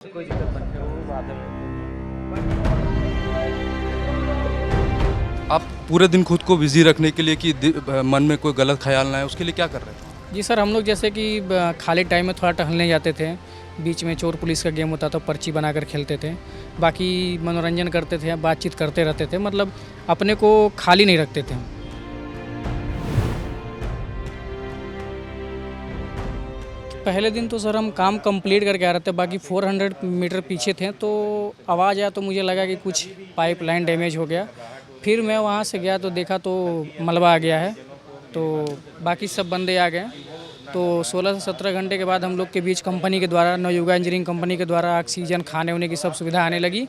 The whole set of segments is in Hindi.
कोई दिक्कत नहीं है, वो बात है। आप पूरे दिन खुद को बिजी रखने के लिए कि मन में कोई गलत ख्याल ना आए, उसके लिए क्या कर रहे हैं? जी सर, हम लोग जैसे कि खाली टाइम में थोड़ा टहलने जाते थे। बीच में चोर पुलिस का गेम होता था, पर्ची बनाकर खेलते थे। बाकी मनोरंजन करते थे, बातचीत करते रहते थे, मतलब अपने को खाली नहीं रखते थे। पहले दिन तो सर हम काम कंप्लीट करके आ रहे थे, बाकी 400 मीटर पीछे थे तो आवाज़ आया तो मुझे लगा कि कुछ पाइपलाइन डैमेज हो गया। फिर मैं वहाँ से गया तो देखा तो मलबा आ गया है, तो बाकी सब बंदे आ गए। तो 16 से 17 घंटे के बाद हम लोग के बीच कंपनी के द्वारा, नवयुगा इंजीनियरिंग कंपनी के द्वारा ऑक्सीजन, खाने होने की सब सुविधा आने लगी।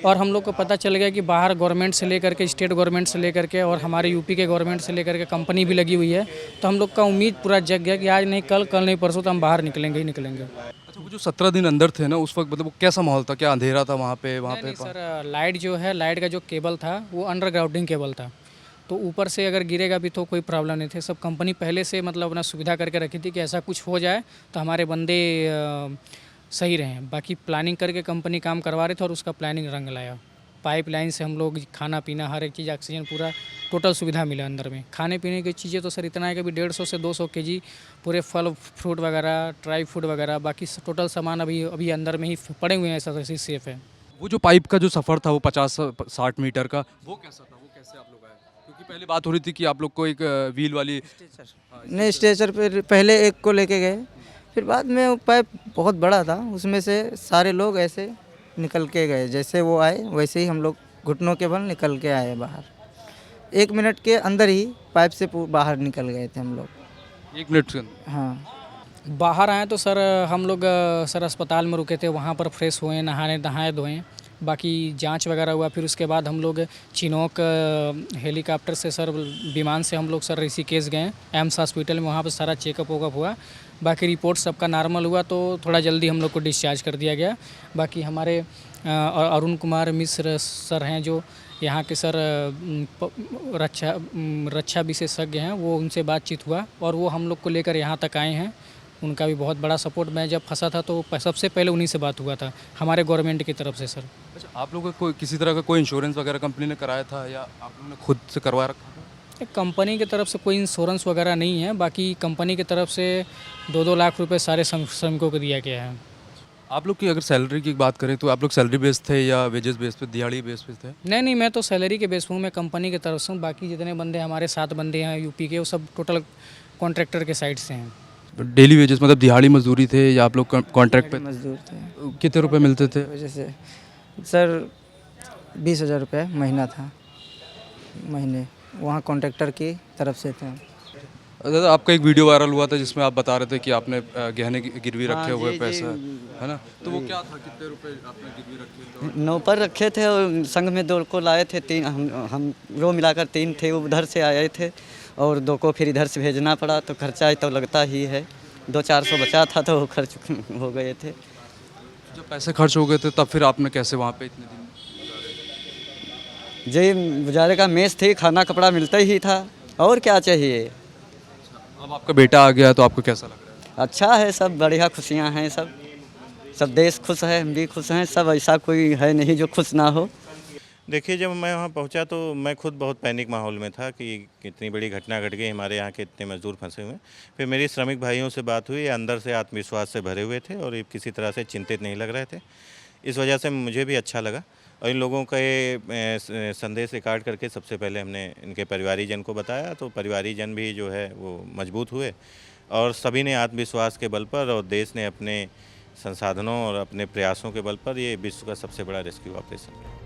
और हम लोग को पता चल गया कि बाहर गवर्नमेंट से लेकर के, स्टेट गवर्नमेंट से लेकर के और हमारे यूपी के गवर्नमेंट से लेकर के कंपनी भी लगी हुई है। तो हम लोग का उम्मीद पूरा जग गया कि आज नहीं कल, कल नहीं परसों तो हम बाहर निकलेंगे ही निकलेंगे। अच्छा, वो जो 17 दिन अंदर थे ना, उस वक्त मतलब वो कैसा माहौल था? क्या अंधेरा था वहाँ पे? नहीं सर, लाइट जो है, लाइट का जो केबल था वो अंडरग्राउंडिंग केबल था, तो ऊपर से अगर गिरेगा भी तो कोई प्रॉब्लम नहीं थी। सब कंपनी पहले से मतलब अपना सुविधा करके रखी थी कि ऐसा कुछ हो जाए तो हमारे बंदे सही रहें। बाकी प्लानिंग करके कंपनी काम करवा रहे थे और उसका प्लानिंग रंग लाया। पाइपलाइन से हम लोग खाना पीना हर एक चीज़, ऑक्सीजन, पूरा टोटल सुविधा मिला अंदर में। खाने पीने की चीज़ें तो सर इतना है कि अभी 150 से 200 केजी पूरे फल फ्रूट वगैरह, ड्राई फ्रूट वगैरह, बाकी टोटल सामान अभी अभी अंदर में ही पड़े हुए हैं, ऐसा वैसे सेफ़ है। वो जो पाइप का जो सफ़र था वो 50-60 मीटर का, वो कैसा था? वो कैसे आप लोग आए? क्योंकि पहले बात हो रही थी कि आप लोग को एक व्हील वाली नहीं, स्ट्रेचर पर पहले एक को लेके गए, फिर बाद में वो पाइप बहुत बड़ा था, उसमें से सारे लोग ऐसे निकल के गए। जैसे वो आए वैसे ही हम लोग घुटनों के बल निकल के आए बाहर। 1 मिनट के अंदर ही पाइप से बाहर निकल गए थे हम लोग। 1 मिनट के अंदर? हाँ। बाहर आए तो सर हम लोग सर अस्पताल में रुके थे, वहाँ पर फ्रेश हुए, नहाए धोए, बाकी जांच वगैरह हुआ। फिर उसके बाद हम लोग चिनोक हेलीकॉप्टर से सर, विमान से हम लोग सर ऋषिकेश गए, एम्स हॉस्पिटल में, वहाँ पर सारा चेकअप वोकअप हुआ। बाकी रिपोर्ट सबका नॉर्मल हुआ तो थोड़ा जल्दी हम लोग को डिस्चार्ज कर दिया गया। बाकी हमारे अरुण कुमार मिश्र सर हैं जो यहाँ के सर रक्षा विशेषज्ञ हैं, वो उनसे बातचीत हुआ और वो हम लोग को लेकर यहाँ तक आए हैं। उनका भी बहुत बड़ा सपोर्ट। मैं जब फंसा था तो सबसे पहले उन्हीं से बात हुआ था, हमारे गवर्नमेंट की तरफ से सर। अच्छा, आप लोगों को कोई किसी तरह का कोई इंश्योरेंस वगैरह कंपनी ने कराया था या आप लोगों ने खुद से करवा रखा था? कंपनी की तरफ से कोई इंश्योरेंस वगैरह नहीं है, बाकी कंपनी की तरफ से 2-2 लाख रुपए सारे श्रमिकों को दिया गया है। आप लोग की अगर सैलरी की बात करें तो आप लोग सैलरी बेस थे या वेजेस बेस पे, दिहाड़ी बेस पे थे? नहीं, मैं तो सैलरी के बेस पे हूँ, मैं कंपनी की तरफ से हूँ। बाकी जितने बंदे हमारे 7 बंदे हैं यूपी के, वो सब टोटल कॉन्ट्रैक्टर के साइड से हैं। डेली वेजेस मतलब दिहाड़ी मजदूरी थे या आप लोग कॉन्ट्रैक्ट पे? मजदूर थे। कितने रुपए मिलते थे? वजह से सर 20,000 रुपये महीना था, महीने, वहाँ कॉन्ट्रैक्टर की तरफ से थे। दादा, आपका एक वीडियो वायरल हुआ था जिसमें आप बता रहे थे कि आपने गहने गिरवी रखे हुए पैसा, है ना? तो वो क्या था? कितने रुपए आपने गिरवी रखे थे? 9 पर रखे थे और संग में 2 को लाए थे, 3 हम रो मिलाकर 3 थे, उधर से आए थे और 2 को फिर इधर से भेजना पड़ा, तो खर्चा तो लगता ही है। 200-400 बचा था तो खर्च हो गए थे। जब पैसे खर्च हो गए थे तब फिर आपने कैसे वहाँ पे इतने दिन? जी, गुजारे का मेस थी, खाना कपड़ा मिलता ही था, और क्या चाहिए। अब आपका बेटा आ गया तो आपको कैसा लग रहा है? अच्छा है, सब बढ़िया, खुशियाँ हैं, सब देश खुश है, हम भी खुश हैं, सब ऐसा कोई है नहीं जो खुश ना हो। देखिए, जब मैं वहाँ पहुँचा तो मैं खुद बहुत पैनिक माहौल में था कि कितनी बड़ी घटना घट गई, हमारे यहाँ के इतने मजदूर फंसे हुए हैं। फिर मेरी श्रमिक भाइयों से बात हुई, अंदर से आत्मविश्वास से भरे हुए थे और ये किसी तरह से चिंतित नहीं लग रहे थे। इस वजह से मुझे भी अच्छा लगा और इन लोगों का ये संदेश रिकॉर्ड करके सबसे पहले हमने इनके परिवारीजन को बताया, तो परिवारीजन भी जो है वो मजबूत हुए और सभी ने आत्मविश्वास के बल पर और देश ने अपने संसाधनों और अपने प्रयासों के बल पर ये विश्व का सबसे बड़ा रेस्क्यू ऑपरेशन किया।